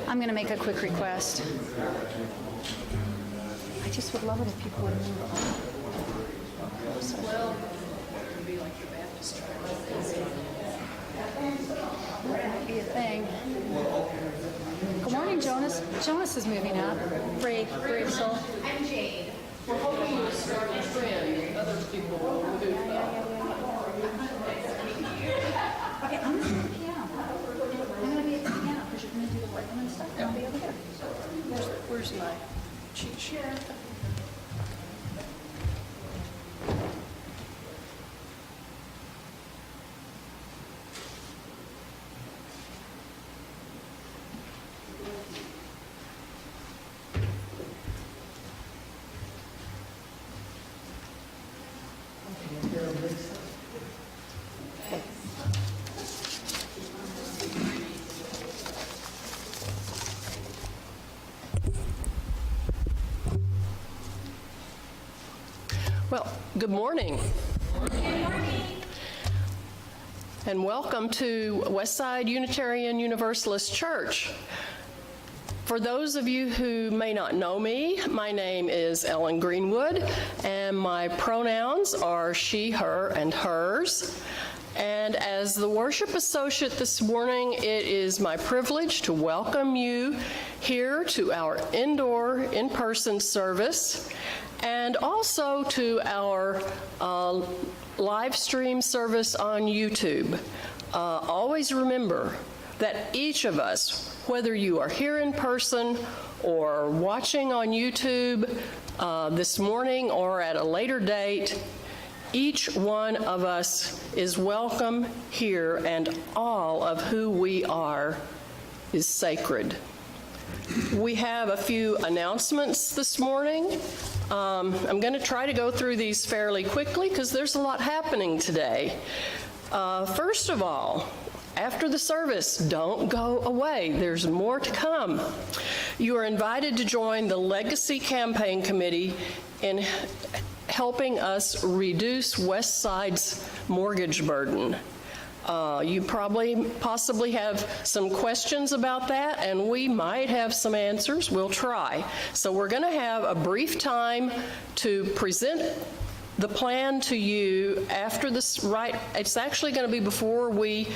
I'm going to make a quick request. I just would love it if people would move. Well, it would be like the Baptist church. That might be a thing. Good morning, Jonas. Jonas is moving up. Brave soul. I'm Jade. We're hoping to start a trend. Other people will move Okay, I'm going to be at the piano. I'm going to be at the piano because you're going to do the workman and stuff. I'll be over there. Where's my cheat sheet? Well, good morning. Good morning. And welcome to Westside Unitarian Universalist Church. For those of you who may not know me, my name is Ellen Greenwood, and my pronouns are she, her, and hers. And as the worship associate this morning, it is my privilege to welcome you here to our indoor, in-person service, and also to our live stream service on YouTube. Always remember that each of us, whether you are here in person or watching on YouTube this morning or at a later date, each one of us is welcome here, and all of who we are is sacred. We have a few announcements this morning. I'm going to try to go through these fairly quickly because there's a lot happening today. First of all, after the service, don't go away. There's more to come. You are invited to join the Legacy Campaign Committee in helping us reduce Westside's mortgage burden. You possibly have some questions about that, and we might have some answers. We'll try. So we're going to have a brief time to present the plan to you after this, it's actually going to be before we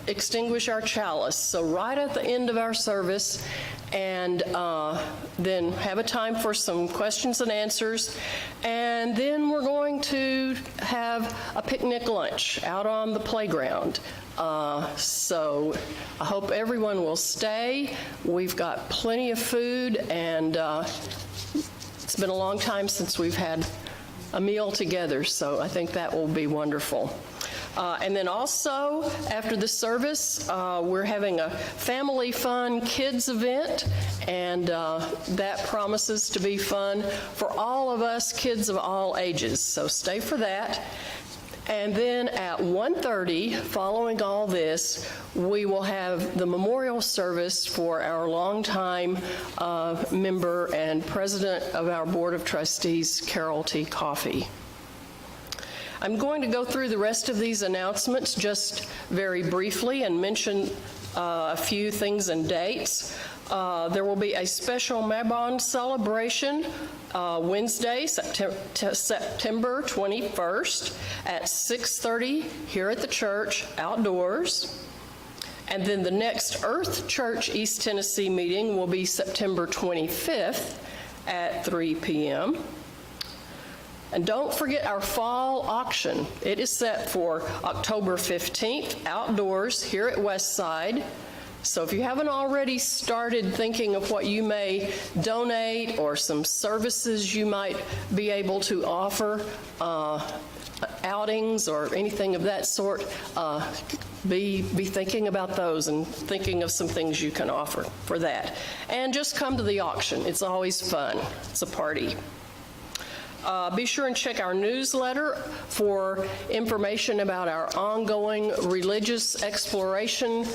extinguish our chalice, so right at the end of our service, and then have a time for some questions and answers, and then we're going to have a picnic lunch out on the playground. So I hope everyone will stay. We've got plenty of food, and it's been a long time since we've had a meal together, so I think that will be wonderful. And then also, after the service, we're having a family fun kids event, and that promises to be fun for all of us kids of all ages, so stay for that. And then at 1:30, following all this, we will have the memorial service for our longtime member and president of our Board of Trustees, Carol T. Coffey. I'm going to go through the rest of these announcements just very briefly and mention a few things and dates. There will be a special Mabon celebration Wednesday, September 21st at 6:30 here at the church, outdoors. And then the next Earth Church East Tennessee meeting will be September 25th at 3 p.m. And don't forget our fall auction. It is set for October 15th, outdoors here at Westside. So if you haven't already started thinking of what you may donate or some services you might be able to offer, outings or anything of that sort, be thinking about those and thinking of some things you can offer for that. And just come to the auction. It's always fun. It's a party. Be sure and check our newsletter for information about our ongoing religious exploration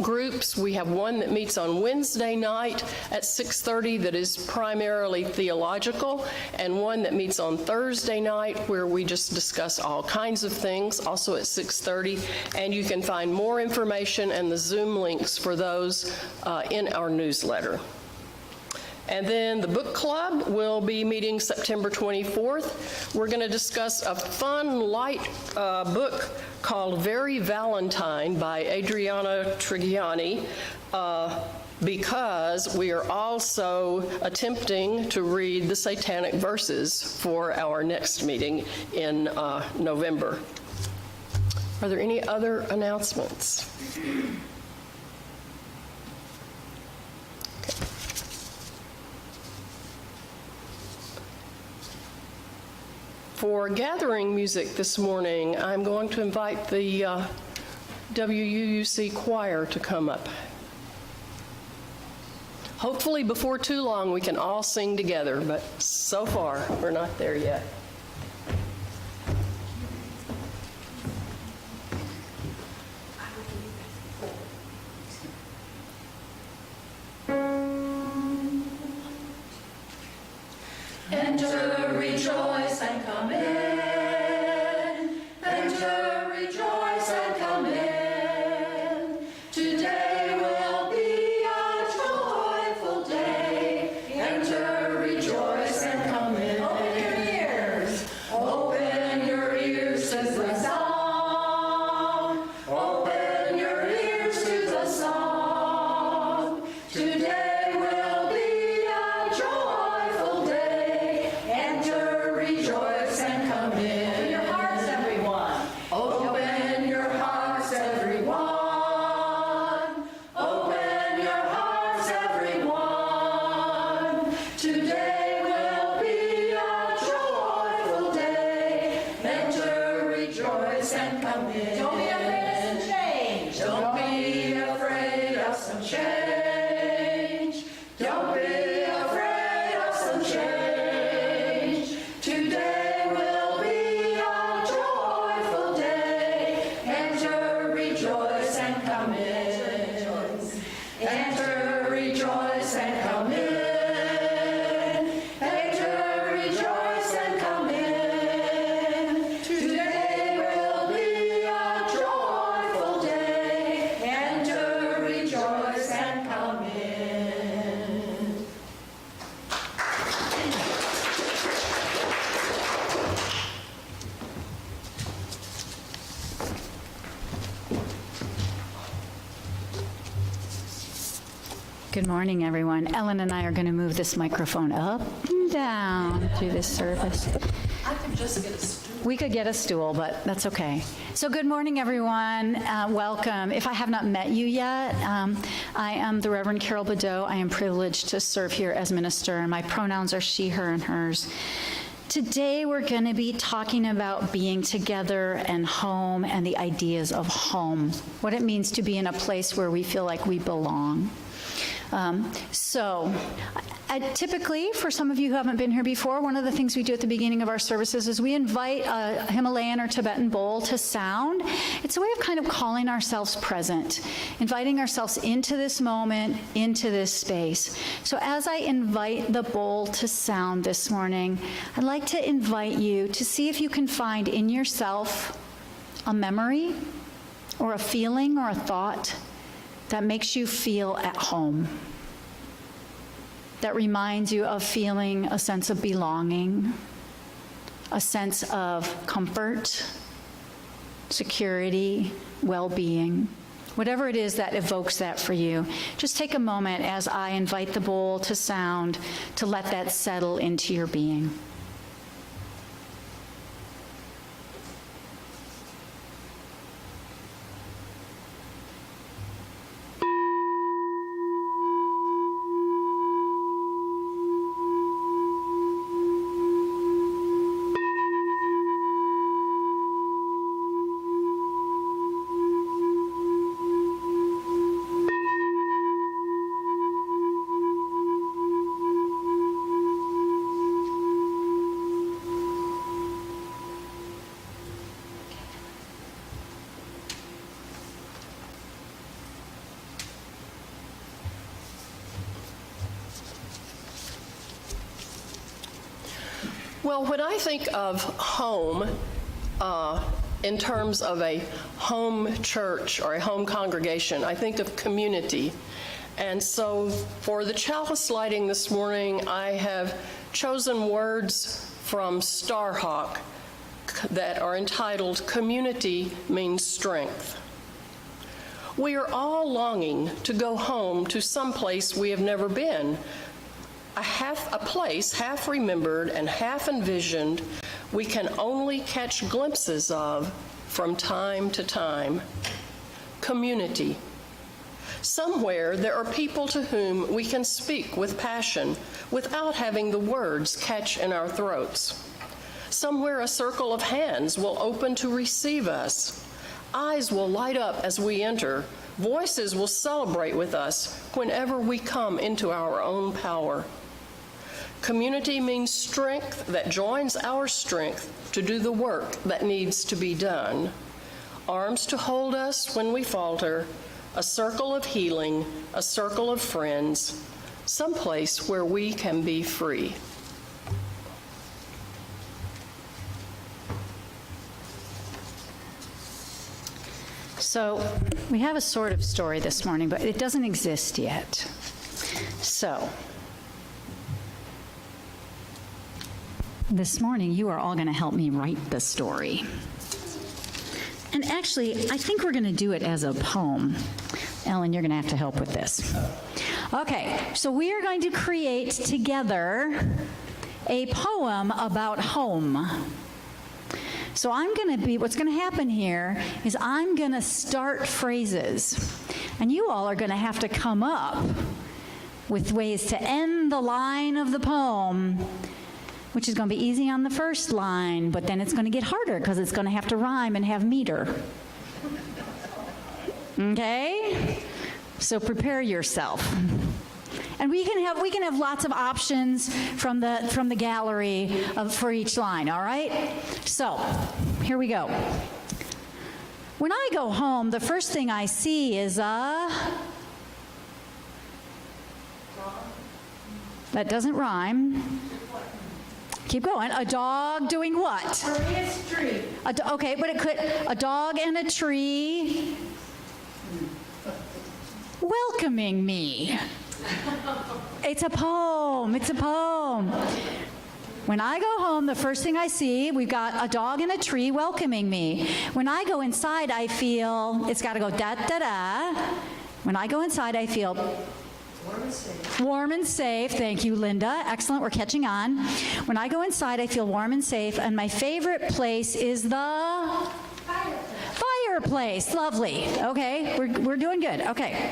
groups. We have one that meets on Wednesday night at 6:30 that is primarily theological, and one that meets on Thursday night where we just discuss all kinds of things, also at 6:30. And you can find more information and the Zoom links for those in our newsletter. And then the book club will be meeting September 24th. We're going to discuss a fun, light book called Very Valentine by Adriana Trigiani, because we are also attempting to read the Satanic Verses for our next meeting in November. Are there any other announcements? For gathering music this morning, I'm going to invite the WUUC choir to come up. Hopefully before too long we can all sing together, but so far we're not there yet. Enter, rejoice, and come in. Enter, rejoice, and come in. Today will be a joyful day. Enter, rejoice, and come in. Open your ears. Open your ears to the song. Open your ears to the song. Today will be a joyful day. Enter, rejoice, and come in. Open your hearts, everyone. Open your hearts, everyone. Open your hearts, everyone. Today will be a joyful day. Enter, rejoice, and come in. Don't be afraid of some change. Don't be afraid of some change. Don't be afraid of some change. Today will be a joyful day. Enter, rejoice, and come in. Enter, rejoice, and come in. Enter, rejoice, and come in. Today will be a joyful day. Enter, rejoice, and come in. Good morning, everyone. Ellen and I are going to move this microphone up and down through this surface. I could just get a stool. We could get a stool, but that's okay. So good morning, everyone. Welcome. If I have not met you yet, I am the Reverend Carol Badeau. I am privileged to serve here as minister, and my pronouns are she, her, and hers. Today, we're going to be talking about being together and home and the ideas of home, what it means to be in a place where we feel like we belong. Typically, for some of you who haven't been here before, one of the things we do at the beginning of our services is we invite a Himalayan or Tibetan bowl to sound. It's a way of kind of calling ourselves present, inviting ourselves into this moment, into this space. So as I invite the bowl to sound this morning, I'd like to invite you to see if you can find in yourself a memory or a feeling or a thought that makes you feel at home, that reminds you of feeling a sense of belonging, a sense of comfort, security, well-being, Whatever it is that evokes that for you, just take a moment as I invite the bowl to sound to let that settle into your being. Well, when I think of home, in terms of a home church or a home congregation, I think of community. And so for the chalice lighting this morning, I have chosen words from Starhawk that are entitled, "Community Means Strength." We are all longing to go home to some place we have never been, a place half remembered and half envisioned we can only catch glimpses of from time to time. Community. Somewhere there are people to whom we can speak with passion without having the words catch in our throats. Somewhere a circle of hands will open to receive us. Eyes will light up as we enter. Voices will celebrate with us whenever we come into our own power. Community means strength that joins our strength to do the work that needs to be done. Arms to hold us when we falter, a circle of healing, a circle of friends, someplace where we can be free. So we have a sort of story this morning, but it doesn't exist yet. So this morning, you are all going to help me write the story. And actually, I think we're going to do it as a poem. Ellen, you're going to have to help with this. Okay, so we are going to create together a poem about home. So what's going to happen here is I'm going to start phrases, and you all are going to have to come up with ways to end the line of the poem, which is going to be easy on the first line, but then it's going to get harder because it's going to have to rhyme and have meter. Okay? So prepare yourself. And we can have lots of options from the gallery for each line, all right? So, here we go. When I go home, the first thing I see is that doesn't rhyme. Keep going. A dog doing what? Maria's tree. Okay, but it could, a dog and a tree welcoming me. It's a poem. It's a poem. When I go home, the first thing I see, we've got a dog and a tree welcoming me. When I go inside, I feel, it's got to go da-da-da. When I go inside, I feel warm and safe. Warm and safe. Thank you, Linda. Excellent. We're catching on. When I go inside, I feel warm and safe. And my favorite place is the fireplace. Lovely. Okay. We're doing good. Okay.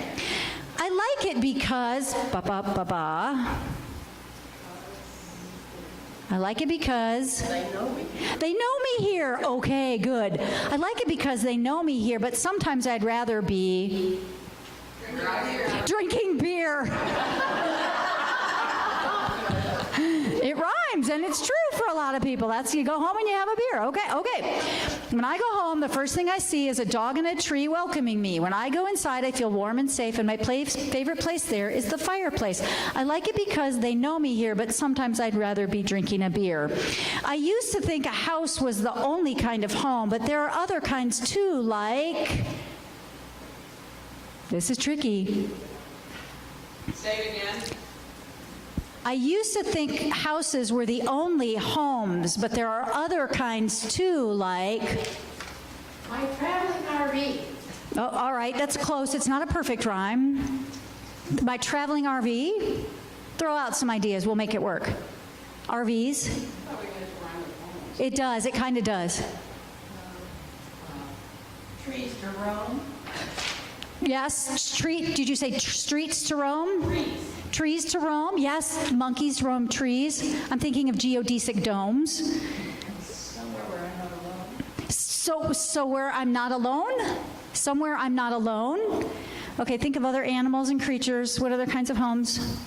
I like it because I like it because They know me. they know me here. Okay, good. I like it because they know me here, but sometimes I'd rather be drinking beer. It rhymes, and it's true for a lot of people. That's, you go home and you have a beer. Okay. When I go home, the first thing I see is a dog and a tree welcoming me. When I go inside, I feel warm and safe, and my favorite place there is the fireplace. I like it because they know me here, but sometimes I'd rather be drinking a beer. I used to think a house was the only kind of home, but there are other kinds too, like... This is tricky. Say it again. I used to think houses were the only homes, but there are other kinds too, like... My traveling RV. Oh, all right, that's close. It's not a perfect rhyme. My traveling RV. Throw out some ideas. We'll make it work. RVs. It does. It kind of does. Trees to roam. Yes. Street. Did you say streets to roam? Trees. Trees to roam. Yes. Monkeys roam trees. I'm thinking of geodesic domes. Somewhere where I'm not alone. So where I'm not alone? Somewhere I'm not alone. Okay, think of other animals and creatures. What other kinds of homes?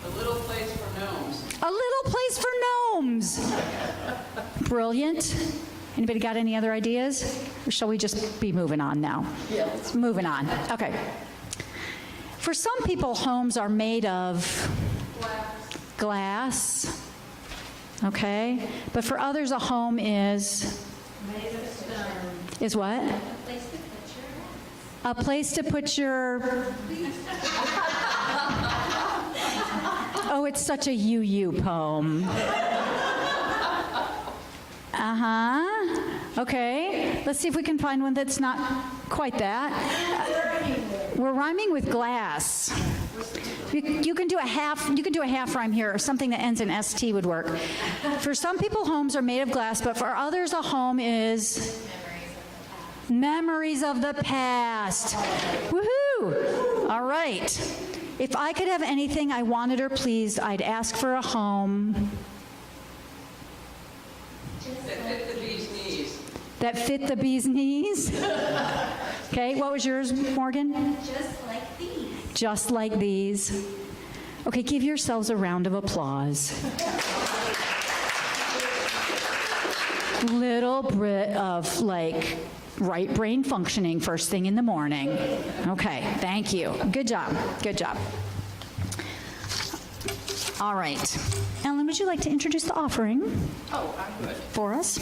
A little place for gnomes. A little place for gnomes. Brilliant. Anybody got any other ideas? Or shall we just be moving on now? Yes. Moving on. Okay. For some people, homes are made of glass. Okay. But for others, a home is what? A place to put your. Oh, it's such a you poem. Okay. Let's see if we can find one that's not quite that. We're rhyming with glass. You can do a half rhyme here, or something that ends in ST would work. For some people, homes are made of glass, but for others, a home is memories of the past. Woohoo! All right. If I could have anything I wanted or pleased, I'd ask for a home That fit the bee's knees. that fit the bee's knees. Okay, what was yours, Morgan? Just like these. Just like these. Okay, give yourselves a round of applause. Little bit of right brain functioning first thing in the morning. Okay, thank you. Good job. Good job. All right. Ellen, would you like to introduce the offering Oh, I would. for us?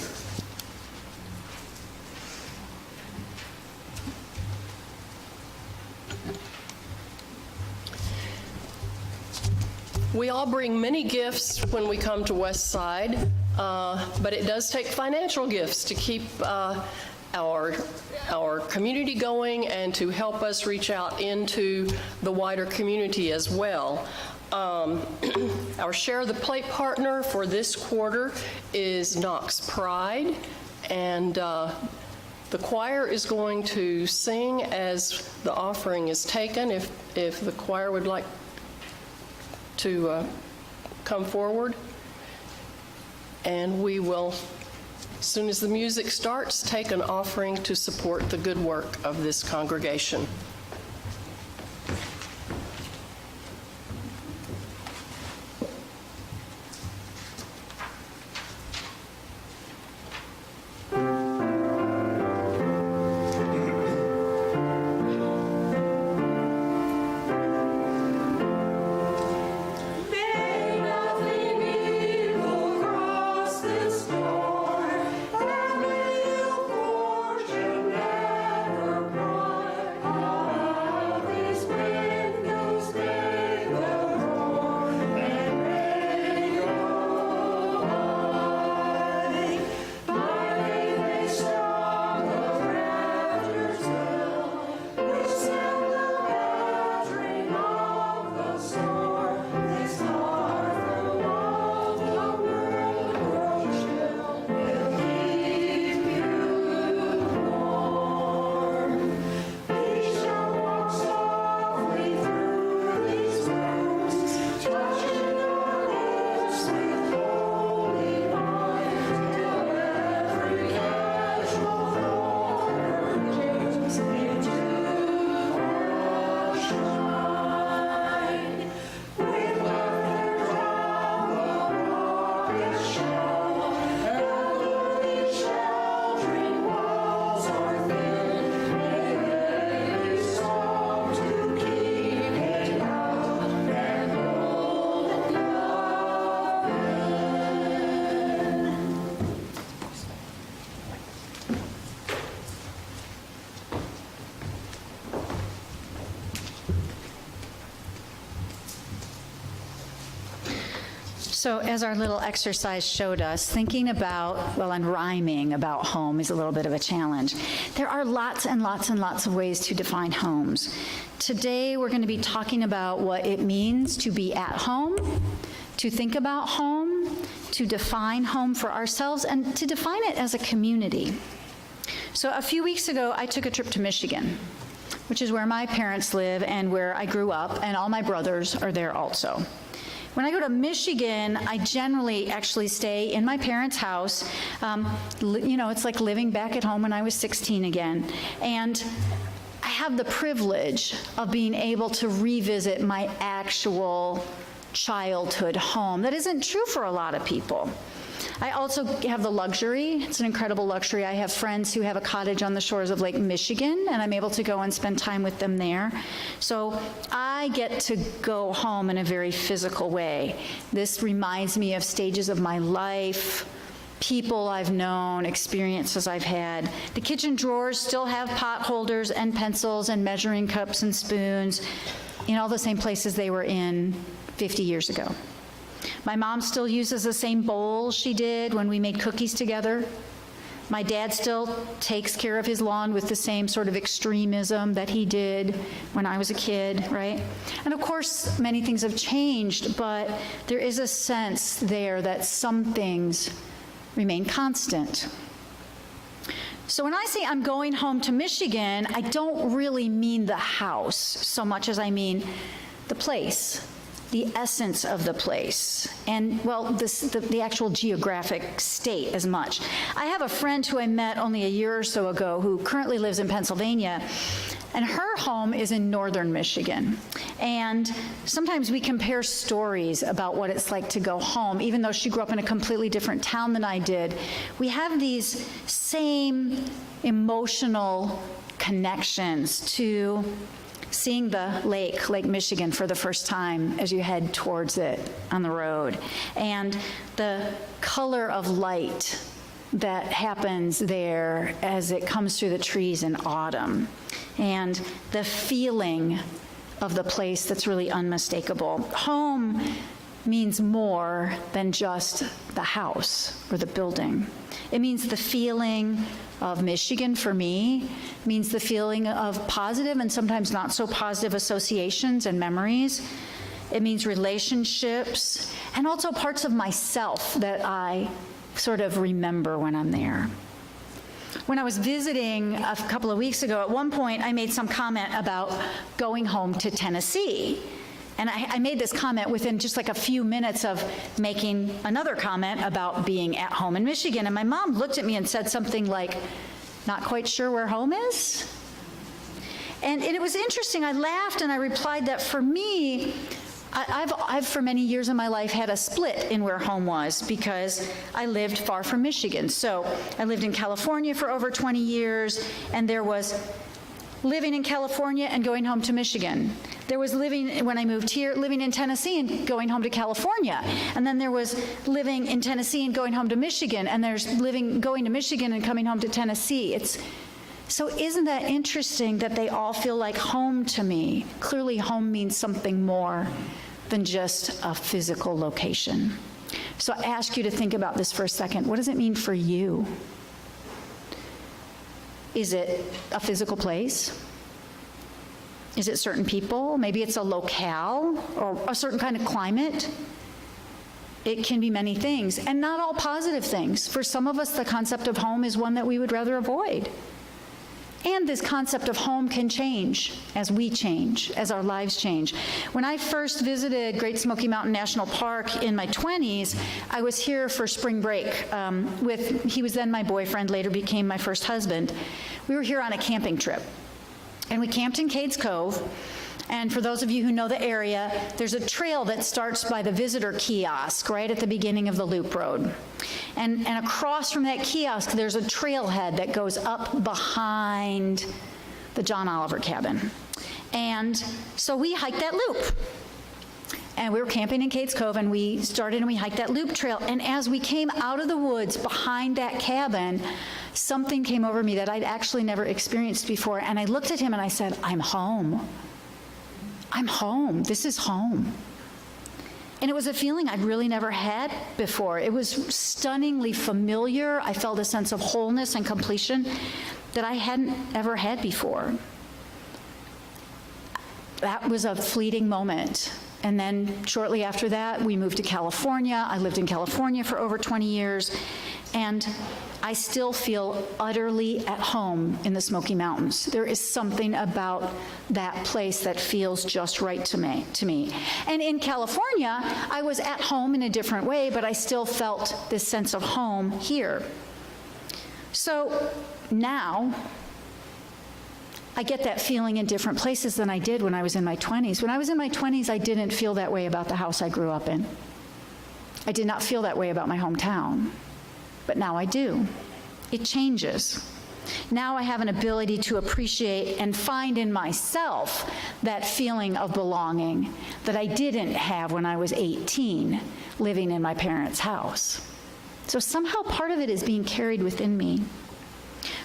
We all bring many gifts when we come to West Side, but it does take financial gifts to keep our community going and to help us reach out into the wider community as well. Our Share the Plate partner for this quarter is Knox Pride, and the choir is going to sing as the offering is taken. If the choir would like to come forward, and we will, as soon as the music starts, take an offering to support the good work of this congregation. May nothing evil cross this door, and may your fortune never bright. So as our little exercise showed us, thinking about, well, and rhyming about home is a little bit of a challenge. There are lots and lots and lots of ways to define homes. Today, we're going to be talking about what it means to be at home, to think about home, to define home for ourselves, and to define it as a community. So a few weeks ago, I took a trip to Michigan, which is where my parents live and where I grew up, and all my brothers are there also. When I go to Michigan, I generally actually stay in my parents' house. It's like living back at home when I was 16 again. And I have the privilege of being able to revisit my actual childhood home. That isn't true for a lot of people. I also have the luxury, it's an incredible luxury, I have friends who have a cottage on the shores of Lake Michigan, and I'm able to go and spend time with them there. So I get to go home in a very physical way. This reminds me of stages of my life, people I've known, experiences I've had. The kitchen drawers still have pot holders and pencils and measuring cups and spoons in all the same places they were in 50 years ago. My mom still uses the same bowl she did when we made cookies together. My dad still takes care of his lawn with the same sort of extremism that he did when I was a kid, right? And of course, many things have changed, but there is a sense there that some things remain constant. So when I say I'm going home to Michigan, I don't really mean the house so much as I mean the place, the essence of the place, and, well, the actual geographic state as much. I have a friend who I met only a year or so ago who currently lives in Pennsylvania, and her home is in northern Michigan. And sometimes we compare stories about what it's like to go home, even though she grew up in a completely different town than I did. We have these same emotional connections to seeing the Lake Michigan for the first time as you head towards it on the road, and the color of light that happens there as it comes through the trees in autumn, and the feeling of the place that's really unmistakable. Home means more than just the house or the building. It means the feeling of Michigan for me, means the feeling of positive and sometimes not so positive associations and memories. It means relationships and also parts of myself that I sort of remember when I'm there. When I was visiting a couple of weeks ago, at one point I made some comment about going home to Tennessee. And I made this comment within just like a few minutes of making another comment about being at home in Michigan. And my mom looked at me and said something like, "Not quite sure where home is?" And it was interesting. I laughed and I replied that for me, I've for many years in my life had a split in where home was because I lived far from Michigan. So I lived in California for over 20 years, and there was living in California and going home to Michigan. There was living, when I moved here, living in Tennessee and going home to California. And then there was living in Tennessee and going home to Michigan. And there's going to Michigan and coming home to Tennessee. So isn't that interesting that they all feel like home to me? Clearly home means something more than just a physical location. So I ask you to think about this for a second. What does it mean for you? Is it a physical place? Is it certain people? Maybe it's a locale or a certain kind of climate. It can be many things, and not all positive things. For some of us, the concept of home is one that we would rather avoid. And this concept of home can change as we change, as our lives change. When I first visited Great Smoky Mountain National Park in my 20s, I was here for spring break he was then my boyfriend, later became my first husband. We were here on a camping trip. And we camped in Cades Cove. And for those of you who know the area, there's a trail that starts by the visitor kiosk right at the beginning of the loop road. And across from that kiosk, there's a trailhead that goes up behind the John Oliver cabin. And so we hiked that loop. And we were camping in Cades Cove, and we started and we hiked that loop trail. And as we came out of the woods behind that cabin, something came over me that I'd actually never experienced before. And I looked at him and I said, "I'm home. I'm home. This is home." And it was a feeling I'd really never had before. It was stunningly familiar. I felt a sense of wholeness and completion that I hadn't ever had before. That was a fleeting moment. And then shortly after that, we moved to California. I lived in California for over 20 years. And I still feel utterly at home in the Smoky Mountains. There is something about that place that feels just right to me. And in California, I was at home in a different way, but I still felt this sense of home here. So now, I get that feeling in different places than I did when I was in my 20s. When I was in my 20s, I didn't feel that way about the house I grew up in. I did not feel that way about my hometown. But now I do. It changes. Now I have an ability to appreciate and find in myself that feeling of belonging that I didn't have when I was 18, living in my parents' house. So somehow part of it is being carried within me.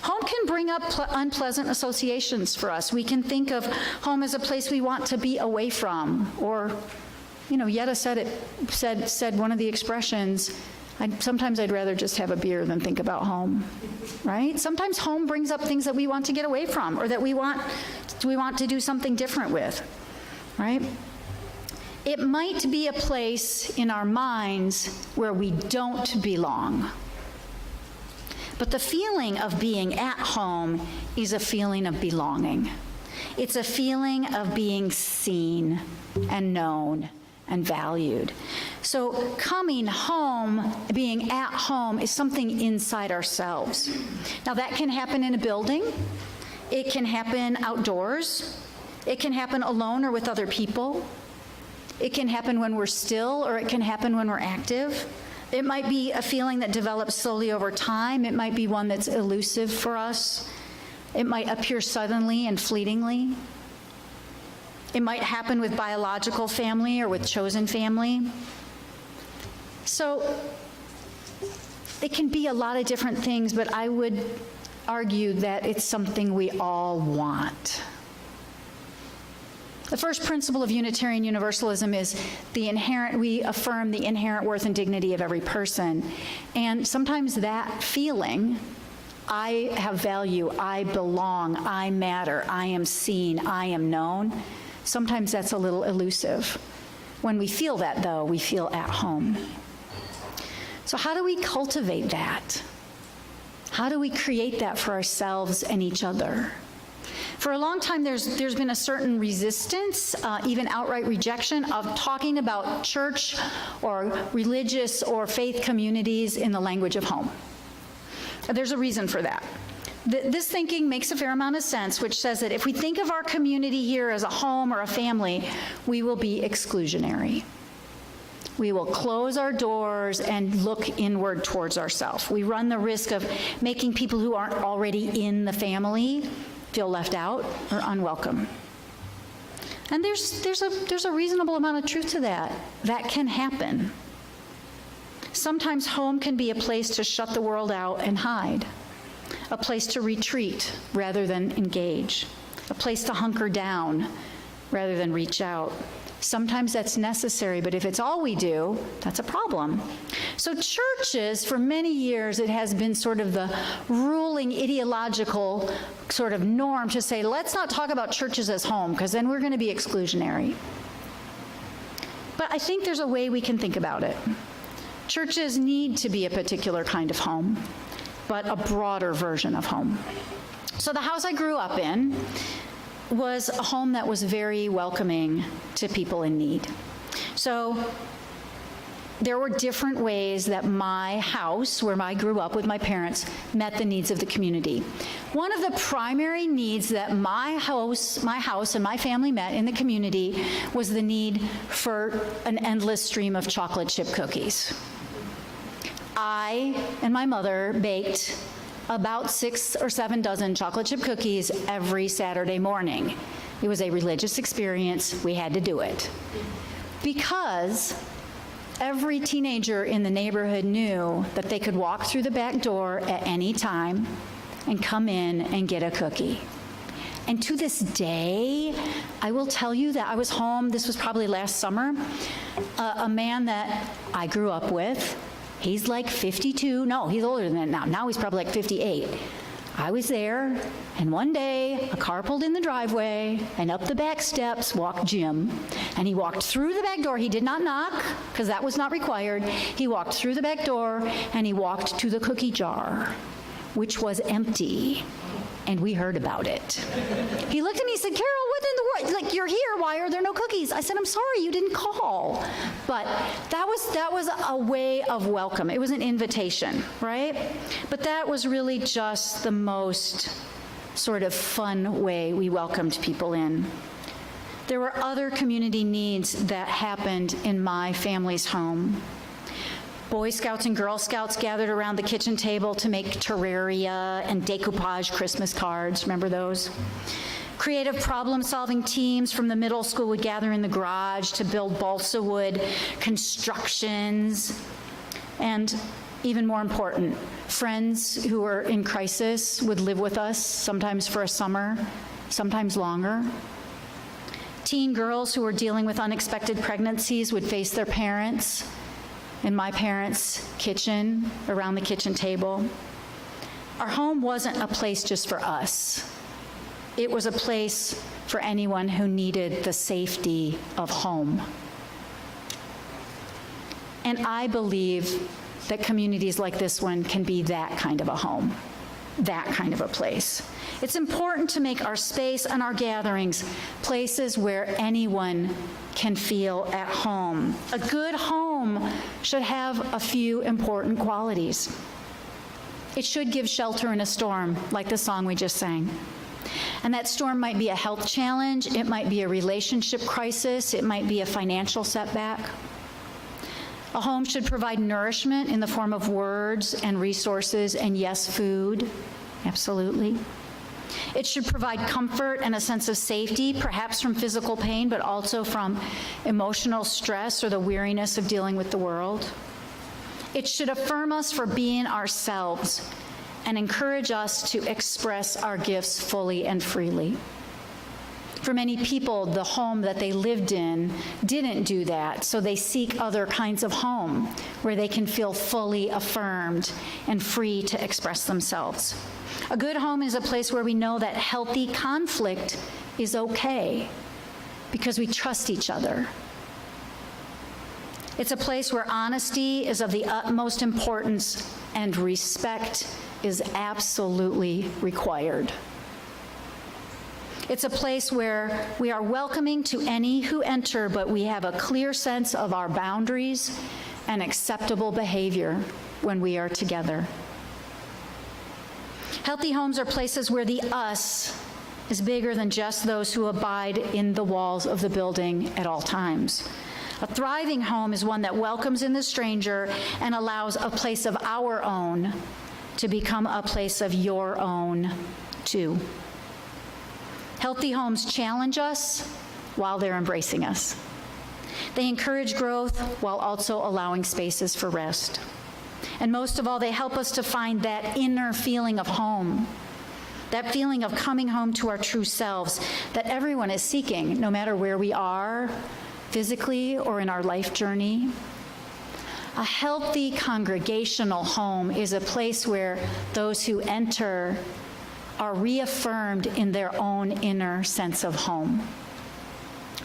Home can bring up unpleasant associations for us. We can think of home as a place we want to be away from, or, Yetta said one of the expressions, sometimes I'd rather just have a beer than think about home, right? Sometimes home brings up things that we want to get away from, or that we want to do something different with, right? It might be a place in our minds where we don't belong. But the feeling of being at home is a feeling of belonging. It's a feeling of being seen and known and valued. So coming home, being at home, is something inside ourselves. Now that can happen in a building. It can happen outdoors. It can happen alone or with other people. It can happen when we're still, or it can happen when we're active. It might be a feeling that develops slowly over time. It might be one that's elusive for us. It might appear suddenly and fleetingly. It might happen with biological family or with chosen family. So it can be a lot of different things, but I would argue that it's something we all want. The first principle of Unitarian Universalism is we affirm the inherent worth and dignity of every person. And sometimes that feeling, I have value, I belong, I matter, I am seen, I am known, sometimes that's a little elusive. When we feel that, though, we feel at home. So how do we cultivate that? How do we create that for ourselves and each other? For a long time, there's been a certain resistance, even outright rejection, of talking about church or religious or faith communities in the language of home. There's a reason for that. This thinking makes a fair amount of sense, which says that if we think of our community here as a home or a family, we will be exclusionary. We will close our doors and look inward towards ourselves. We run the risk of making people who aren't already in the family feel left out or unwelcome. And there's a reasonable amount of truth to that. That can happen. Sometimes home can be a place to shut the world out and hide, a place to retreat rather than engage, a place to hunker down rather than reach out. Sometimes that's necessary, but if it's all we do, that's a problem. So churches, for many years, it has been sort of the ruling ideological sort of norm to say, let's not talk about churches as home, because then we're going to be exclusionary. But I think there's a way we can think about it. Churches need to be a particular kind of home, but a broader version of home. So the house I grew up in was a home that was very welcoming to people in need. So there were different ways that my house, where I grew up with my parents, met the needs of the community. One of the primary needs that my house and my family met in the community was the need for an endless stream of chocolate chip cookies. I and my mother baked about 6 or 7 dozen chocolate chip cookies every Saturday morning. It was a religious experience. We had to do it. Because every teenager in the neighborhood knew that they could walk through the back door at any time and come in and get a cookie. And to this day, I will tell you that I was home, this was probably last summer, a man that I grew up with, he's like 52, no, he's older than that now. Now he's probably like 58. I was there, and one day, a car pulled in the driveway, and up the back steps walked Jim. And he walked through the back door. He did not knock, because that was not required. He walked through the back door, and he walked to the cookie jar, which was empty. And we heard about it. He looked at me and said, Carol, what in the world? Like, you're here, why are there no cookies? I said, I'm sorry, you didn't call. But that was a way of welcome. It was an invitation, right? But that was really just the most sort of fun way we welcomed people in. There were other community needs that happened in my family's home. Boy Scouts and Girl Scouts gathered around the kitchen table to make terraria and decoupage Christmas cards. Remember those? Creative problem-solving teams from the middle school would gather in the garage to build balsa wood constructions. And even more important, friends who were in crisis would live with us, sometimes for a summer, sometimes longer. Teen girls who were dealing with unexpected pregnancies would face their parents in my parents' kitchen, around the kitchen table. Our home wasn't a place just for us. It was a place for anyone who needed the safety of home. And I believe that communities like this one can be that kind of a home, that kind of a place. It's important to make our space and our gatherings places where anyone can feel at home. A good home should have a few important qualities. It should give shelter in a storm, like the song we just sang. And that storm might be a health challenge, it might be a relationship crisis, it might be a financial setback. A home should provide nourishment in the form of words and resources and, yes, food, absolutely. It should provide comfort and a sense of safety, perhaps from physical pain, but also from emotional stress or the weariness of dealing with the world. It should affirm us for being ourselves and encourage us to express our gifts fully and freely. For many people, the home that they lived in didn't do that, so they seek other kinds of home where they can feel fully affirmed and free to express themselves. A good home is a place where we know that healthy conflict is okay because we trust each other. It's a place where honesty is of the utmost importance and respect is absolutely required. It's a place where we are welcoming to any who enter, but we have a clear sense of our boundaries and acceptable behavior when we are together. Healthy homes are places where the us is bigger than just those who abide in the walls of the building at all times. A thriving home is one that welcomes in the stranger and allows a place of our own to become a place of your own, too. Healthy homes challenge us while they're embracing us. They encourage growth while also allowing spaces for rest. And most of all, they help us to find that inner feeling of home, that feeling of coming home to our true selves that everyone is seeking, no matter where we are, physically or in our life journey. A healthy congregational home is a place where those who enter are reaffirmed in their own inner sense of home,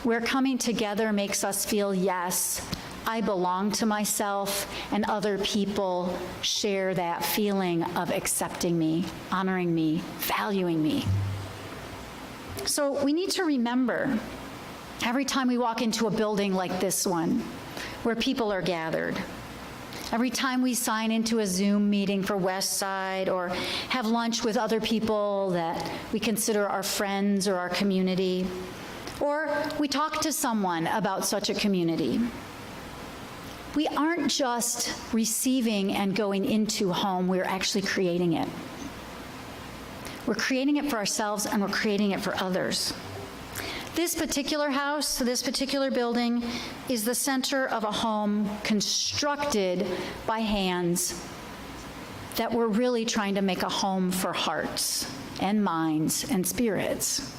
where coming together makes us feel, yes, I belong to myself, and other people share that feeling of accepting me, honoring me, valuing me. So we need to remember, every time we walk into a building like this one, where people are gathered, every time we sign into a Zoom meeting for Westside or have lunch with other people that we consider our friends or our community, or we talk to someone about such a community, we aren't just receiving and going into home, we're actually creating it. We're creating it for ourselves and we're creating it for others. This particular house, this particular building, is the center of a home constructed by hands that were really trying to make a home for hearts and minds and spirits.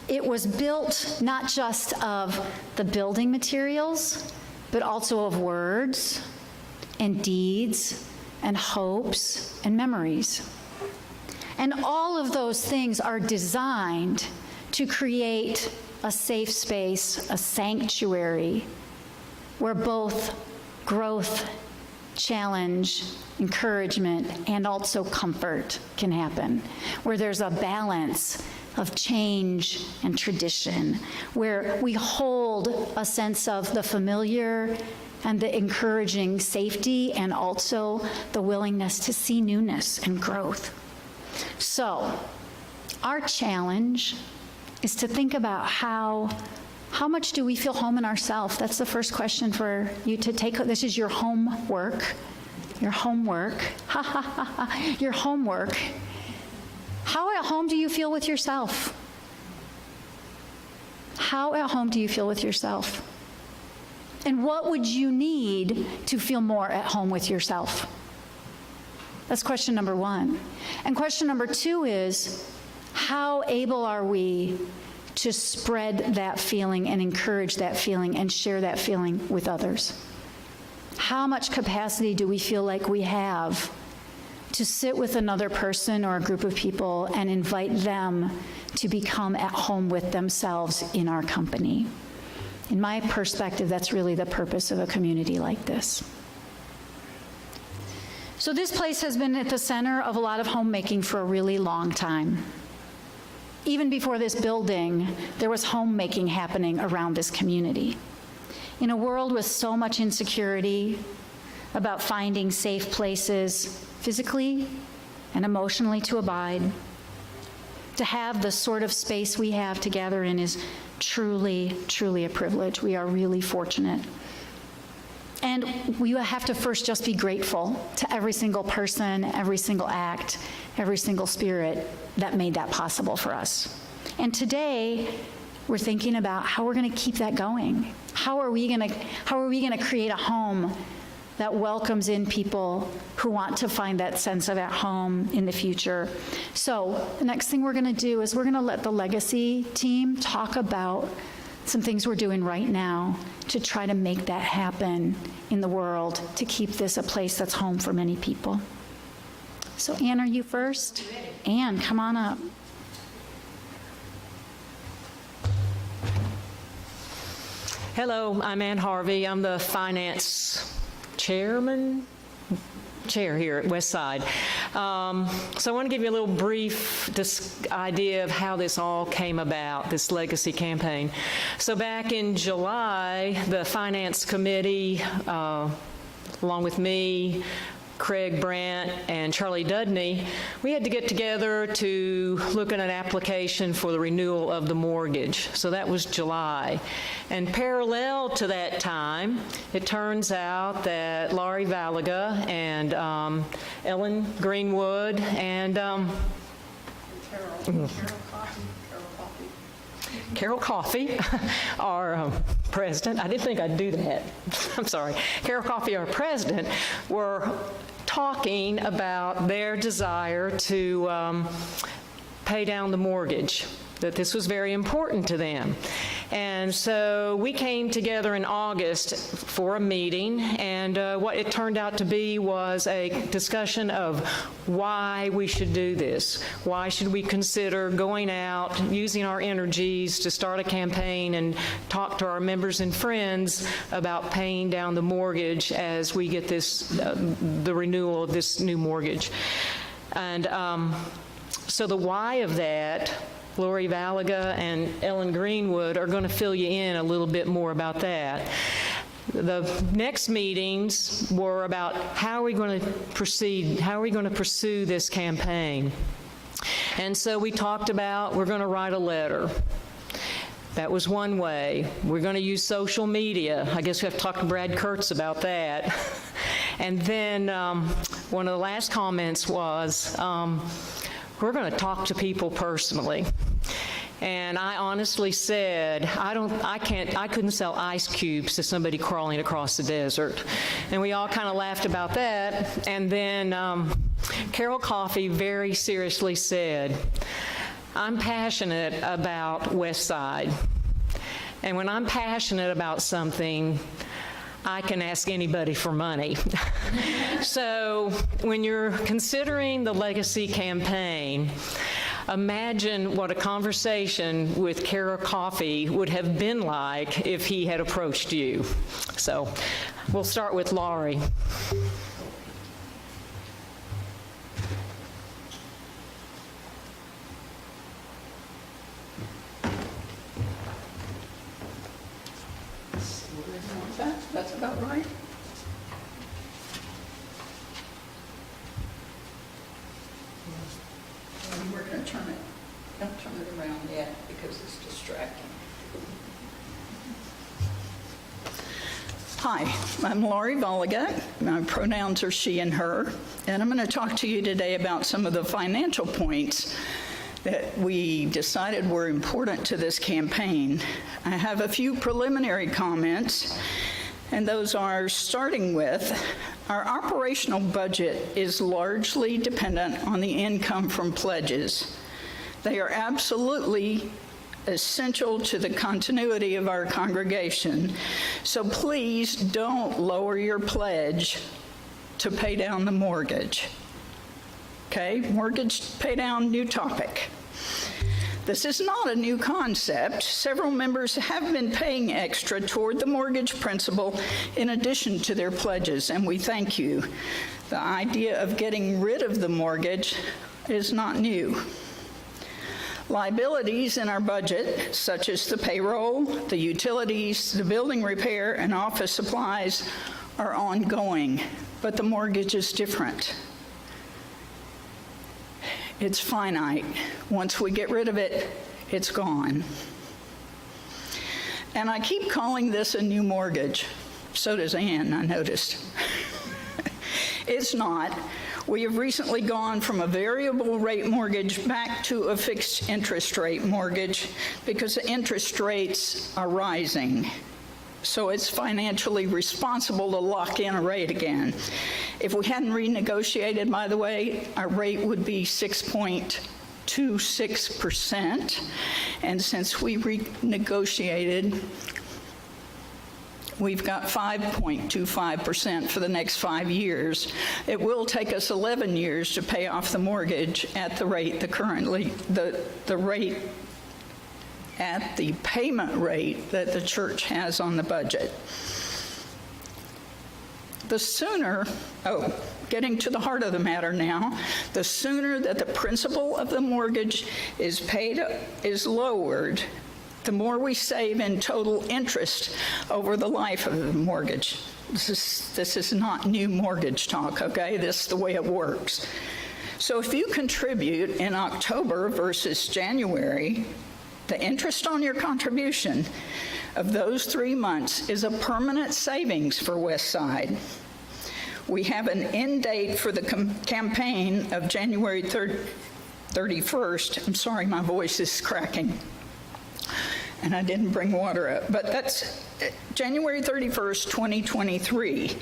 It was built not just of the building materials, but also of words and deeds and hopes and memories. And all of those things are designed to create a safe space, a sanctuary, where both growth, challenge, encouragement, and also comfort can happen, where there's a balance of change and tradition, where we hold a sense of the familiar and the encouraging safety, and also the willingness to see newness and growth. So, our challenge is to think about how much do we feel home in ourselves? That's the first question for you to take. This is your homework. Your homework. Your homework. How at home do you feel with yourself? How at home do you feel with yourself? And what would you need to feel more at home with yourself? That's question number one. And question number two is, how able are we to spread that feeling and encourage that feeling and share that feeling with others? How much capacity do we feel like we have to sit with another person or a group of people and invite them to become at home with themselves in our company? In my perspective, that's really the purpose of a community like this. So this place has been at the center of a lot of homemaking for a really long time. Even before this building, there was homemaking happening around this community. In a world with so much insecurity about finding safe places physically and emotionally to abide, to have the sort of space we have to gather in is truly, truly a privilege. We are really fortunate. And we have to first just be grateful to every single person, every single act, every single spirit that made that possible for us. And today, we're thinking about how we're going to keep that going. How are we going to create a home that welcomes in people who want to find that sense of at home in the future? So the next thing we're going to do is we're going to let the legacy team talk about some things we're doing right now to try to make that happen in the world, to keep this a place that's home for many people. So Ann, are you first? Ann, come on up. Hello, I'm Ann Harvey. I'm the finance chair here at Westside. So I want to give you a little brief idea of how this all came about, this legacy campaign. So back in July, the finance committee, along with me, Craig Brandt, and Charlie Dudney, we had to get together to look at an application for the renewal of the mortgage. So that was July. And parallel to that time, it turns out that Laurie Valaga and Ellen Greenwood and Carol Coffey, our president. I didn't think I'd do that. I'm sorry. Carol Coffey, our president, were talking about their desire to pay down the mortgage, that this was very important to them. And so we came together in August for a meeting, and what it turned out to be was a discussion of why we should do this. Why should we consider going out, using our energies to start a campaign and talk to our members and friends about paying down the mortgage as we get this, the renewal of this new mortgage. And so the why of that, Laurie Valaga and Ellen Greenwood are going to fill you in a little bit more about that. The next meetings were about how are we going to proceed, how are we going to pursue this campaign. And so we talked about we're going to write a letter. That was one way. We're going to use social media. I guess we have to talk to Brad Kurtz about that. And then one of the last comments was, we're going to talk to people personally. And I honestly said, I couldn't sell ice cubes to somebody crawling across the desert. And we all kind of laughed about that. And then Carol Coffey very seriously said, "I'm passionate about West Side. And when I'm passionate about something, I can ask anybody for money." So when you're considering the legacy campaign, imagine what a conversation with Carol Coffey would have been like if he had approached you. So we'll start with Laurie. That's about right. We're going to turn it, don't turn it around yet because it's distracting. Hi, I'm Laurie Volligat. My pronouns are she and her, and I'm going to talk to you today about some of the financial points that we decided were important to this campaign. I have a few preliminary comments, and those are, starting with, our operational budget is largely dependent on the income from pledges. They are absolutely essential to the continuity of our congregation, so please don't lower your pledge to pay down the mortgage. Okay, mortgage pay down, new topic. This is not a new concept. Several members have been paying extra toward the mortgage principal in addition to their pledges, and we thank you. The idea of getting rid of the mortgage is not new. Liabilities in our budget, such as the payroll, the utilities, the building repair, and office supplies, are ongoing, but the mortgage is different. It's finite. Once we get rid of it, it's gone. And I keep calling this a new mortgage. So does Ann, I noticed. It's not. We have recently gone from a variable rate mortgage back to a fixed interest rate mortgage because the interest rates are rising. So it's financially responsible to lock in a rate again. If we hadn't renegotiated, by the way, our rate would be 6.26%. And since we renegotiated, we've got 5.25% for the next 5 years. It will take us 11 years to pay off the mortgage at the rate at the payment rate that the church has on the budget. The sooner, getting to the heart of the matter now, the sooner that the principal of the mortgage is lowered, the more we save in total interest over the life of the mortgage. This is not new mortgage talk, okay? This is the way it works. So if you contribute in October versus January, the interest on your contribution of those 3 months is a permanent savings for West Side. We have an end date for the campaign of January 31st. I'm sorry, my voice is cracking. And I didn't bring water up. But that's January 31st, 2023,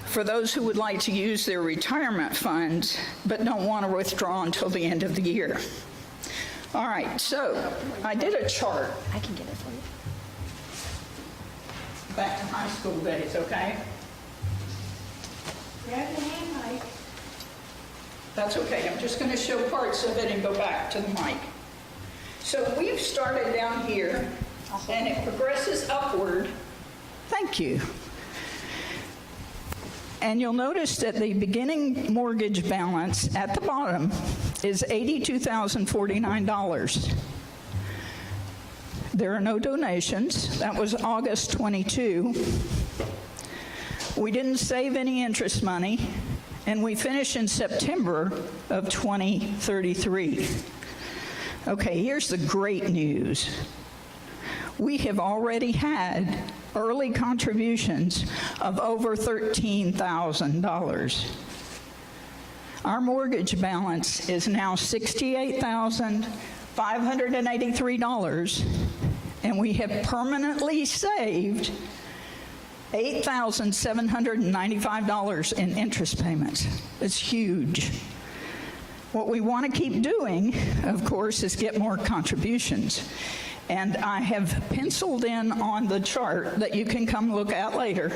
for those who would like to use their retirement funds but don't want to withdraw until the end of the year. All right, so I did a chart. I can get it for you. Back to high school days, okay? Grab the hand mic. That's okay. I'm just going to show parts of it and go back to the mic. So we've started down here, and it progresses upward. Thank you. And you'll notice that the beginning mortgage balance at the bottom is $82,049. There are no donations. That was August 22. We didn't save any interest money, and we finish in September of 2033. Okay, here's the great news. We have already had early contributions of over $13,000. Our mortgage balance is now $68,583, and we have permanently saved $8,795 in interest payments. It's huge. What we want to keep doing, of course, is get more contributions. And I have penciled in on the chart that you can come look at later.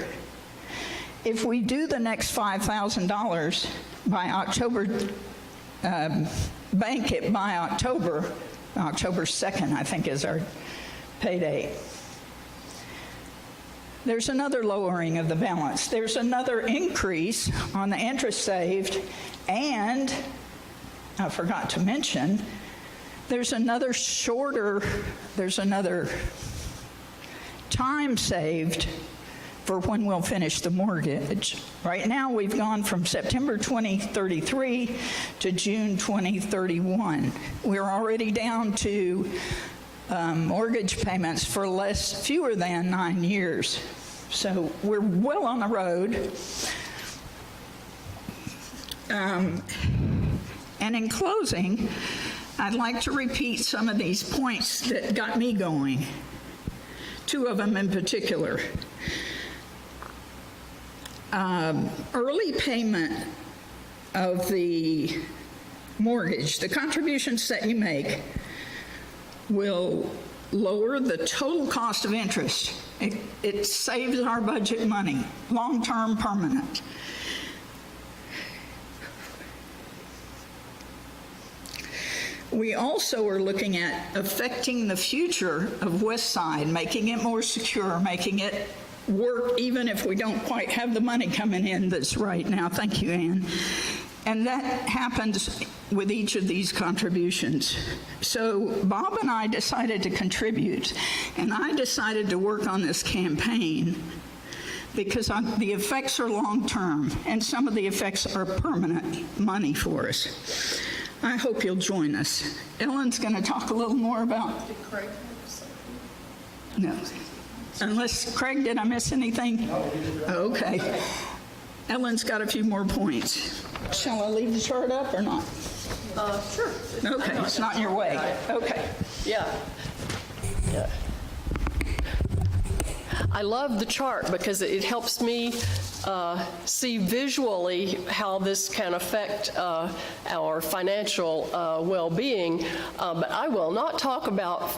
If we do the next $5,000 by October, bank it by October 2nd, I think is our payday. There's another lowering of the balance. There's another increase on the interest saved, and I forgot to mention, there's another time saved for when we'll finish the mortgage. Right now, we've gone from September 2033 to June 2031. We're already down to mortgage payments for fewer than 9 years. So we're well on the road. And in closing, I'd like to repeat some of these points that got me going. Two of them in particular. Early payment of the mortgage, the contributions that you make, will lower the total cost of interest. It saves our budget money, long-term, permanent. We also are looking at affecting the future of West Side, making it more secure, making it work even if we don't quite have the money coming in that's right now. Thank you, Ann. And that happens with each of these contributions. So Bob and I decided to contribute, and I decided to work on this campaign because the effects are long-term, and some of the effects are permanent money for us. I hope you'll join us. Ellen's going to talk a little more about... Did Craig have something? No. Unless, Craig, did I miss anything? No. Okay. Ellen's got a few more points. Shall I leave the chart up or not? Sure. Okay, it's not in your way. Okay. Yeah. Yeah. I love the chart because it helps me see visually how this can affect our financial well-being. But I will not talk about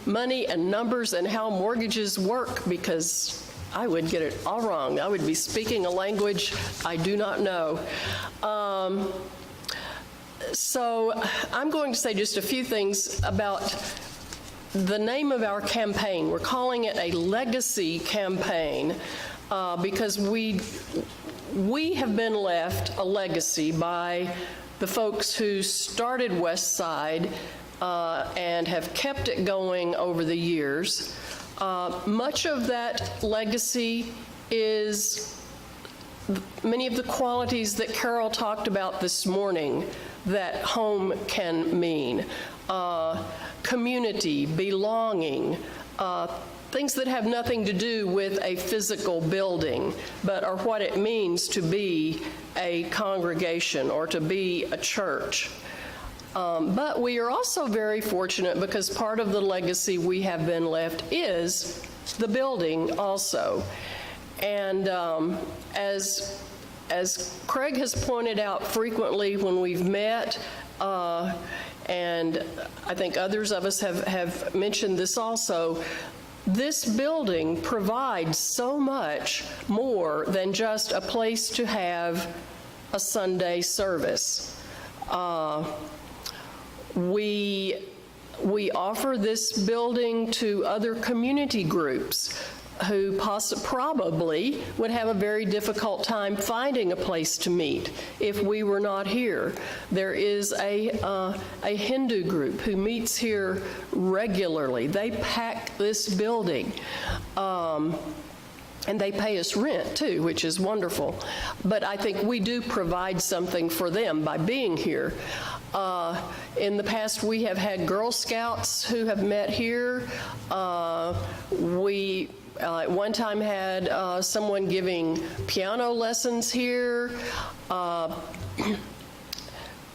money and numbers and how mortgages work because I would get it all wrong. I would be speaking a language I do not know. So I'm going to say just a few things about the name of our campaign. We're calling it a legacy campaign because we have been left a legacy by the folks who started West Side and have kept it going over the years. Much of that legacy is many of the qualities that Carol talked about this morning that home can mean. Community, belonging, things that have nothing to do with a physical building, but are what it means to be a congregation or to be a church. But we are also very fortunate because part of the legacy we have been left is the building also. And as Craig has pointed out frequently when we've met, and I think others of us have mentioned this also, this building provides so much more than just a place to have a Sunday service. We offer this building to other community groups who probably would have a very difficult time finding a place to meet if we were not here. There is a Hindu group who meets here regularly. They pack this building. And they pay us rent, too, which is wonderful. But I think we do provide something for them by being here. In the past, we have had Girl Scouts who have met here. We at one time had someone giving piano lessons here.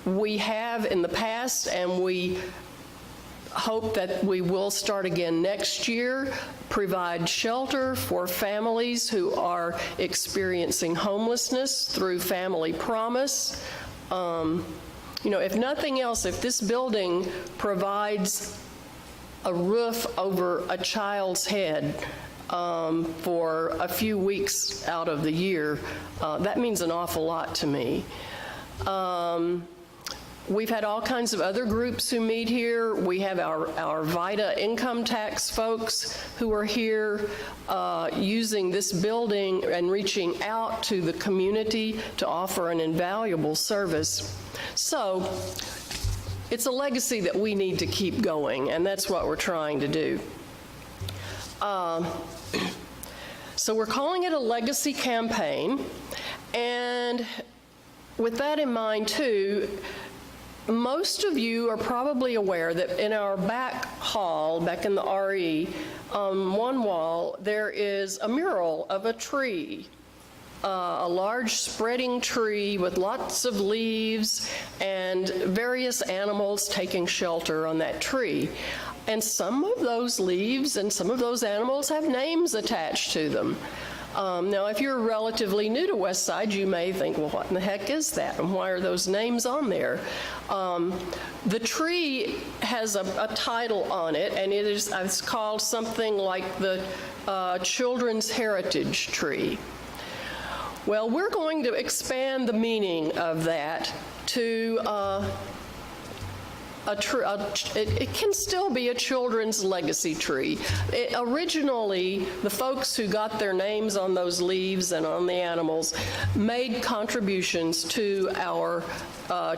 We have in the past, and we hope that we will start again next year, provide shelter for families who are experiencing homelessness through Family Promise. If nothing else, if this building provides a roof over a child's head for a few weeks out of the year, that means an awful lot to me. We've had all kinds of other groups who meet here. We have our VITA income tax folks who are here using this building and reaching out to the community to offer an invaluable service. So it's a legacy that we need to keep going, and that's what we're trying to do. So we're calling it a legacy campaign, and with that in mind too, most of you are probably aware that in our back hall, back in the RE, on one wall, there is a mural of a tree, a large spreading tree with lots of leaves and various animals taking shelter on that tree. And some of those leaves and some of those animals have names attached to them. Now, if you're relatively new to West Side, you may think, well, what in the heck is that? And why are those names on there? The tree has a title on it, and it's called something like the Children's Heritage Tree. Well, we're going to expand the meaning of that to it can still be a children's legacy tree. Originally, the folks who got their names on those leaves and on the animals made contributions to our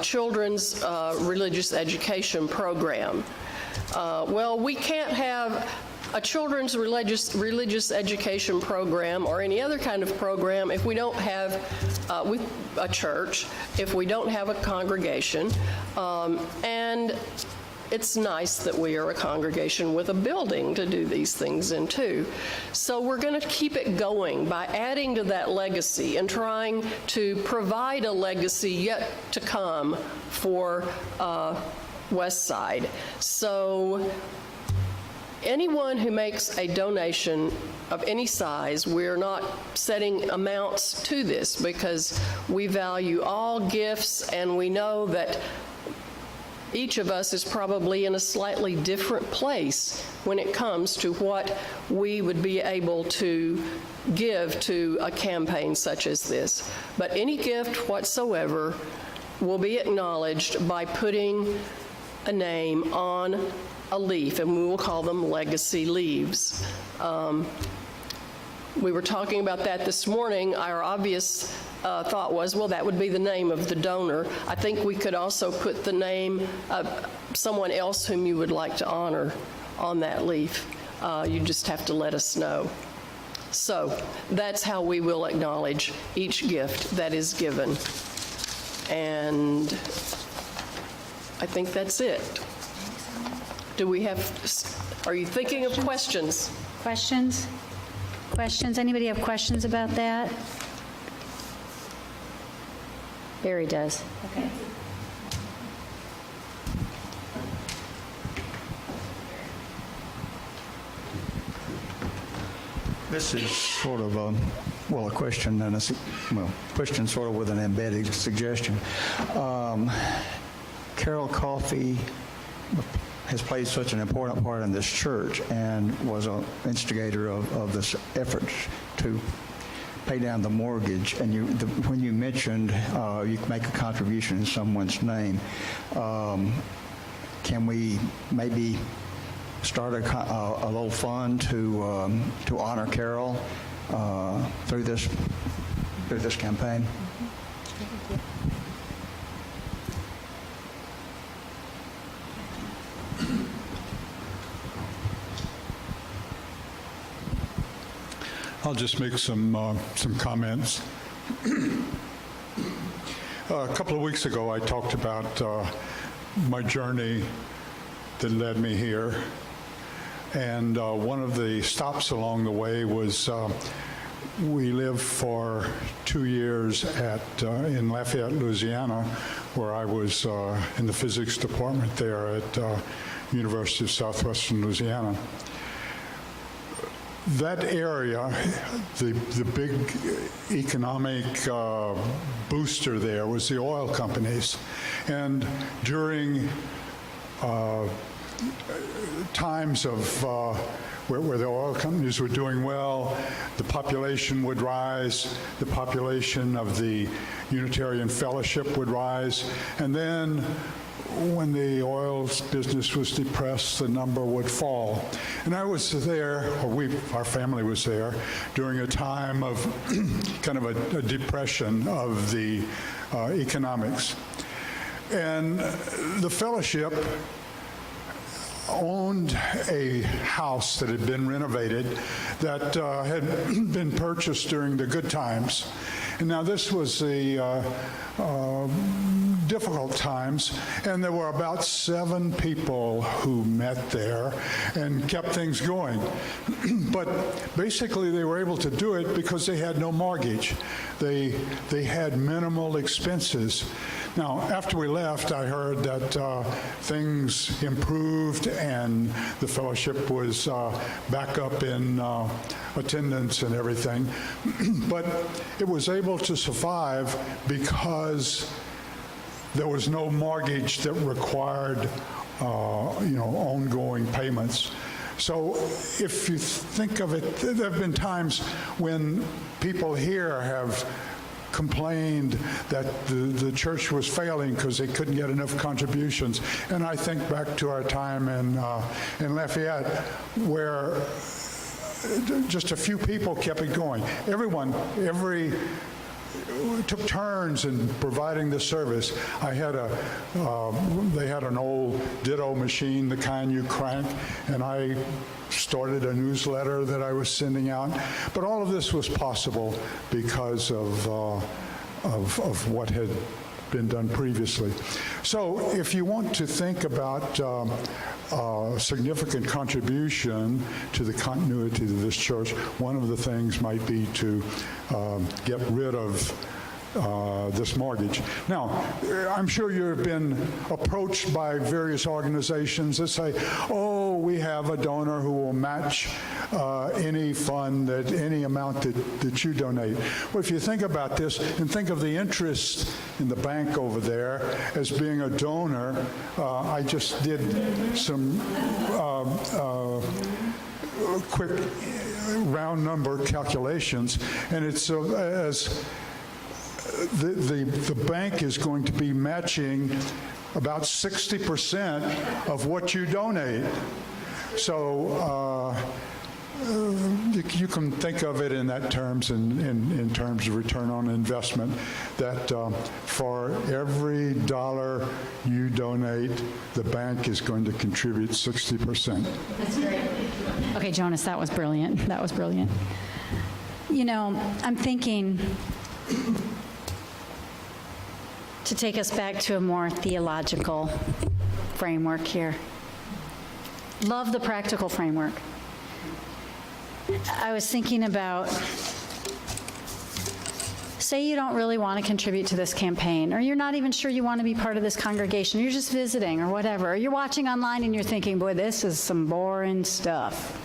children's religious education program. Well, we can't have a children's religious education program or any other kind of program if we don't have a church, if we don't have a congregation, and it's nice that we are a congregation with a building to do these things in too. So we're going to keep it going by adding to that legacy and trying to provide a legacy yet to come for West Side. So anyone who makes a donation of any size, we're not setting amounts to this because we value all gifts, and we know that each of us is probably in a slightly different place when it comes to what we would be able to give to a campaign such as this. But any gift whatsoever will be acknowledged by putting a name on a leaf, and we will call them legacy leaves. We were talking about that this morning. Our obvious thought was, well, that would be the name of the donor. I think we could also put the name of someone else whom you would like to honor on that leaf. You just have to let us know. So that's how we will acknowledge each gift that is given. And I think that's it. Do we have, are you thinking of questions? Questions? Questions? Anybody have questions about that? Barry does. Okay. This is sort of a question and question sort of with an embedded suggestion. Carol Coffey has played such an important part in this church and was an instigator of this effort to pay down the mortgage. And when you mentioned you can make a contribution in someone's name, can we maybe start a little fund to honor Carol through this campaign? I'll just make some comments. A couple of weeks ago, I talked about my journey that led me here, and one of the stops along the way was we lived for 2 years in Lafayette, Louisiana, where I was in the physics department there at University of Southwestern Louisiana. That area, the big economic booster there was the oil companies. And during times of where the oil companies were doing well, the population would rise, the population of the Unitarian Fellowship would rise, and then when the oil business was depressed, the number would fall. And I was there, or our family was there, during a time of kind of a depression of the economics. And the fellowship owned a house that had been renovated that had been purchased during the good times. And now this was the difficult times, and there were about 7 people who met there and kept things going. But basically they were able to do it because they had no mortgage. They had minimal expenses. Now, after we left, I heard that things improved and the fellowship was back up in attendance and everything. But it was able to survive because there was no mortgage that required, ongoing payments. So if you think of it, there have been times when people here have complained that the church was failing because they couldn't get enough contributions. And I think back to our time in Lafayette, where just a few people kept it going. Took turns in providing the service. They had an old ditto machine, the kind you crank, and I started a newsletter that I was sending out. But all of this was possible because of what had been done previously. So if you want to think about significant contribution to the continuity of this church, one of the things might be to get rid of this mortgage. Now, I'm sure you've been approached by various organizations that say, oh, we have a donor who will match any fund, any amount that you donate. Well, if you think about this and think of the interest in the bank over there as being a donor, I just did some quick round number calculations, and it's as the bank is going to be matching about 60% of what you donate. So you can think of it in that terms, in terms of return on investment, that for every dollar you donate, the bank is going to contribute 60%. That's great. Okay, Jonas, that was brilliant. That was brilliant. You know, I'm thinking to take us back to a more theological framework here. Love the practical framework. I was thinking about, say you don't really want to contribute to this campaign, or you're not even sure you want to be part of this congregation, you're just visiting or whatever, or you're watching online and you're thinking, boy, this is some boring stuff.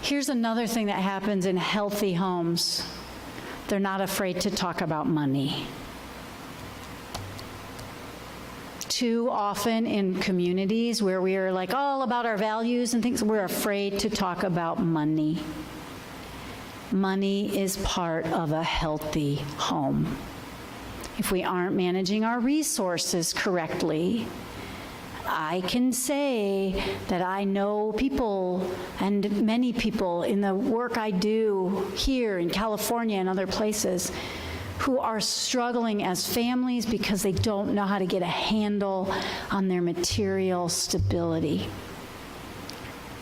Here's another thing that happens in healthy homes. They're not afraid to talk about money. Too often in communities where we are like all about our values and things, we're afraid to talk about money. Money is part of a healthy home. If we aren't managing our resources correctly, I can say that I know people, and many people in the work I do here in California and other places, who are struggling as families because they don't know how to get a handle on their material stability.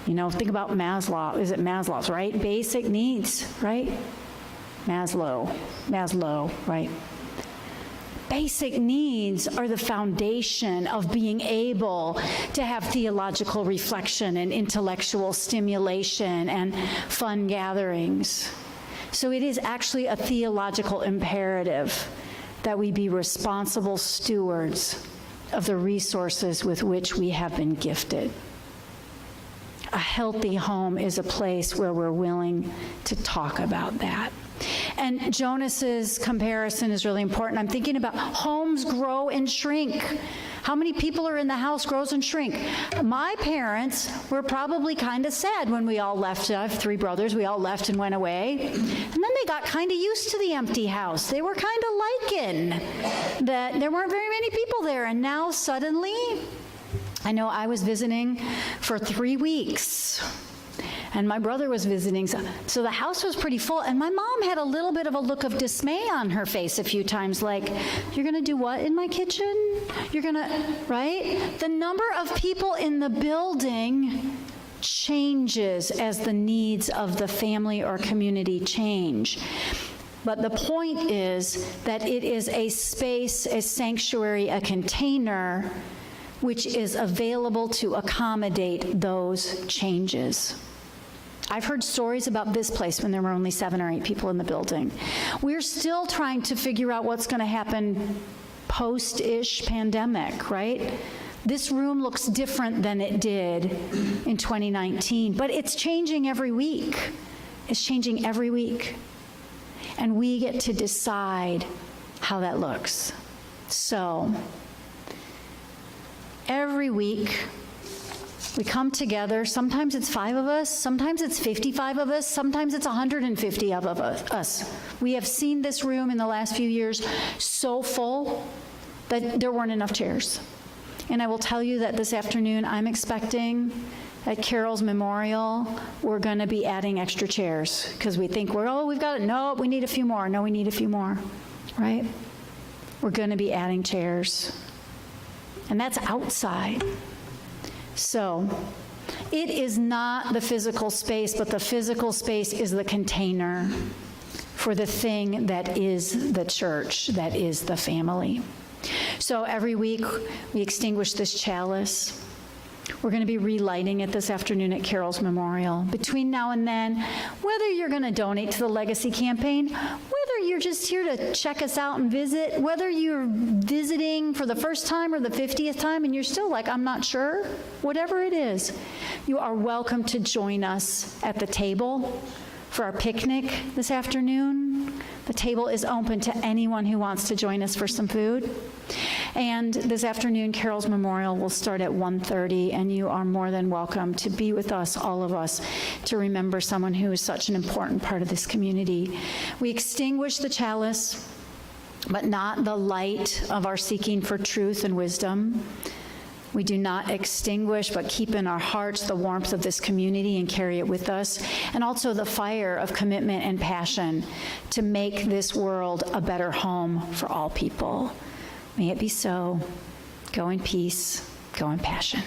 You know, think about Maslow. Is it Maslow's, right? Basic needs, right? Maslow, right? Basic needs are the foundation of being able to have theological reflection and intellectual stimulation and fun gatherings. So it is actually a theological imperative that we be responsible stewards of the resources with which we have been gifted. A healthy home is a place where we're willing to talk about that. And Jonas's comparison is really important. I'm thinking about homes grow and shrink. How many people are in the house grows and shrink? My parents were probably kind of sad when we all left. I have 3 brothers. We all left and went away. And then they got kind of used to the empty house. They were kind of liking that there weren't very many people there. And now suddenly, I know I was visiting for 3 weeks. And my brother was visiting, so the house was pretty full, and my mom had a little bit of a look of dismay on her face a few times, like, you're gonna do what in my kitchen? You're gonna, right? The number of people in the building changes as the needs of the family or community change. But the point is that it is a space, a sanctuary, a container which is available to accommodate those changes. I've heard stories about this place when there were only 7 or 8 people in the building. We're still trying to figure out what's going to happen post-ish pandemic, right? This room looks different than it did in 2019, but it's changing every week. It's changing every week. And we get to decide how that looks. So, every week, we come together. Sometimes it's 5 of us, sometimes it's 55 of us, sometimes it's 150 of us. We have seen this room in the last few years so full that there weren't enough chairs. And I will tell you that this afternoon I'm expecting at Carol's Memorial, we're going to be adding extra chairs because we think we've got it. No, we need a few more. No, we need a few more, right? We're going to be adding chairs. And that's outside. So, it is not the physical space, but the physical space is the container for the thing that is the church, that is the family. So every week we extinguish this chalice. We're going to be relighting it this afternoon at Carol's Memorial. Between now and then, whether you're going to donate to the Legacy Campaign, whether you're just here to check us out and visit, whether you're visiting for the first time or the 50th time and you're still like, I'm not sure, whatever it is, you are welcome to join us at the table for our picnic this afternoon. The table is open to anyone who wants to join us for some food. And this afternoon, Carol's Memorial will start at 1:30, and you are more than welcome to be with us, all of us, to remember someone who is such an important part of this community. We extinguish the chalice, but not the light of our seeking for truth and wisdom. We do not extinguish, but keep in our hearts the warmth of this community and carry it with us, and also the fire of commitment and passion to make this world a better home for all people. May it be so. Go in peace. Go in passion.